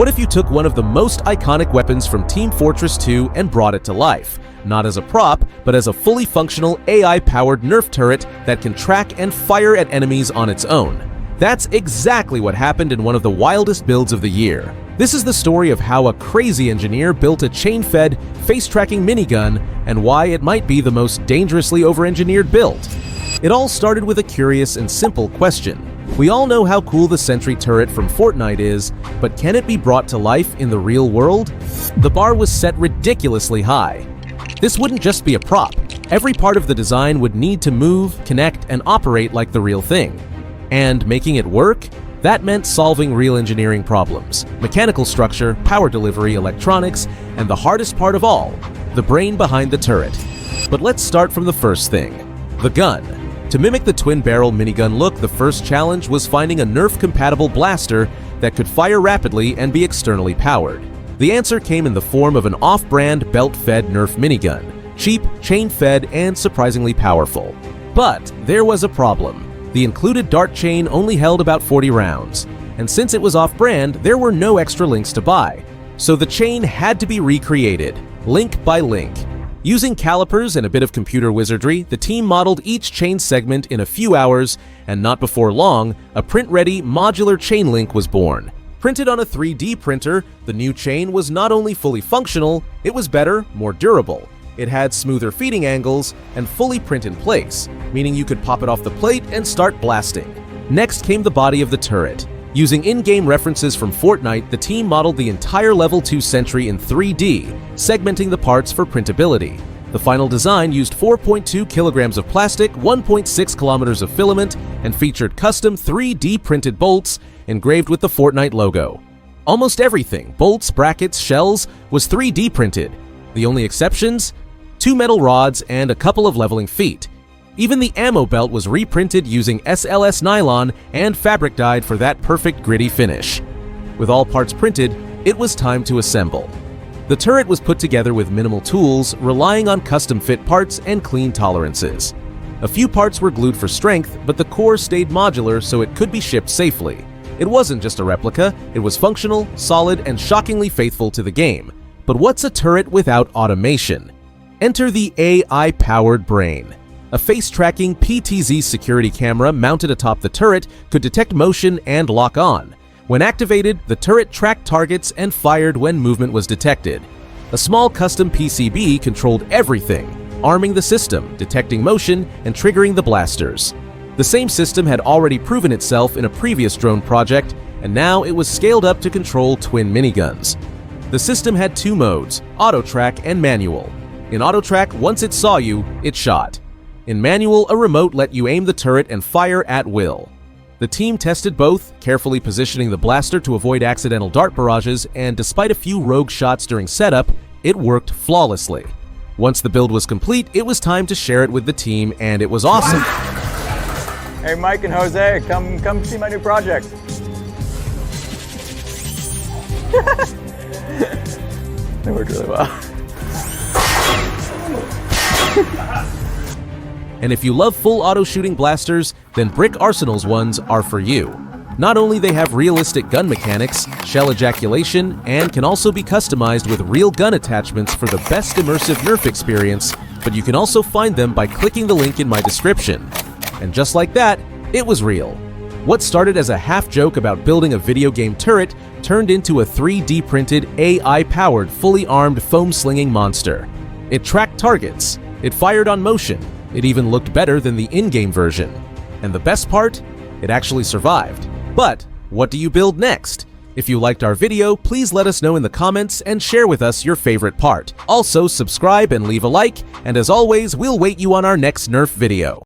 What if you took one of the most iconic weapons from Team Fortress 2 and brought it to life? Not as a prop, but as a fully functional AI-powered Nerf turret that can track and fire at enemies on its own. That's exactly what happened in one of the wildest builds of the year. This is the story of how a crazy engineer built a chain-fed, face-tracking minigun and why it might be the most dangerously over-engineered build. It all started with a curious and simple question. We all know how cool the Sentry turret from Fortnite is, but can it be brought to life in the real world? The bar was set ridiculously high. This wouldn't just be a prop. Every part of the design would need to move, connect, and operate like the real thing. And making it work? That meant solving real engineering problems: mechanical structure, power delivery, electronics, and the hardest part of all, the brain behind the turret. But let's start from the first thing: the gun. To mimic the twin-barrel minigun look, the first challenge was finding a Nerf-compatible blaster that could fire rapidly and be externally powered. The answer came in the form of an off-brand belt-fed Nerf minigun, cheap, chain-fed, and surprisingly powerful. But there was a problem. The included dart chain only held about 40 rounds, and since it was off-brand, there were no extra links to buy. So the chain had to be recreated, link by link. Using calipers and a bit of computer wizardry, the team modeled each chain segment in a few hours, and not before long, a print-ready modular chain link was born. Printed on a 3D printer, the new chain was not only fully functional, it was better, more durable. It had smoother feeding angles and fully print in place, meaning you could pop it off the plate and start blasting. Next came the body of the turret. Using in-game references from Fortnite, the team modeled the entire Level 2 Sentry in 3D, segmenting the parts for printability. The final design used 4.2 kilograms of plastic, 1.6 kilometers of filament, and featured custom 3D printed bolts engraved with the Fortnite logo. Almost everything, bolts, brackets, shells, was 3D printed. The only exceptions? 2 metal rods and a couple of leveling feet. Even the ammo belt was reprinted using SLS nylon and fabric dyed for that perfect gritty finish. With all parts printed, it was time to assemble. The turret was put together with minimal tools, relying on custom-fit parts and clean tolerances. A few parts were glued for strength, but the core stayed modular so it could be shipped safely. It wasn't just a replica, it was functional, solid, and shockingly faithful to the game. But what's a turret without automation? Enter the AI-powered brain. A face-tracking PTZ security camera mounted atop the turret could detect motion and lock on. When activated, the turret tracked targets and fired when movement was detected. A small custom PCB controlled everything, arming the system, detecting motion, and triggering the blasters. The same system had already proven itself in a previous drone project, and now it was scaled up to control twin miniguns. The system had 2 modes, auto track and manual. In auto track, once it saw you, it shot. In manual, a remote let you aim the turret and fire at will. The team tested both, carefully positioning the blaster to avoid accidental dart barrages, and despite a few rogue shots during setup, it worked flawlessly. Once the build was complete, it was time to share it with the team, and it was awesome. Hey, Mike and Jose, come see my new project. It worked really well. And if you love full auto shooting blasters, then Brick Arsenal's ones are for you. Not only they have realistic gun mechanics, shell ejaculation, and can also be customized with real gun attachments for the best immersive Nerf experience, but you can also find them by clicking the link in my description. And just like that, it was real. What started as a half joke about building a video game turret turned into a 3D printed, AI-powered, fully armed foam-slinging monster. It tracked targets, it fired on motion, it even looked better than the in-game version. And the best part? It actually survived. But what do you build next? If you liked our video, please let us know in the comments and share with us your favorite part. Also, subscribe and leave a like, and as always, we'll wait you on our next Nerf video.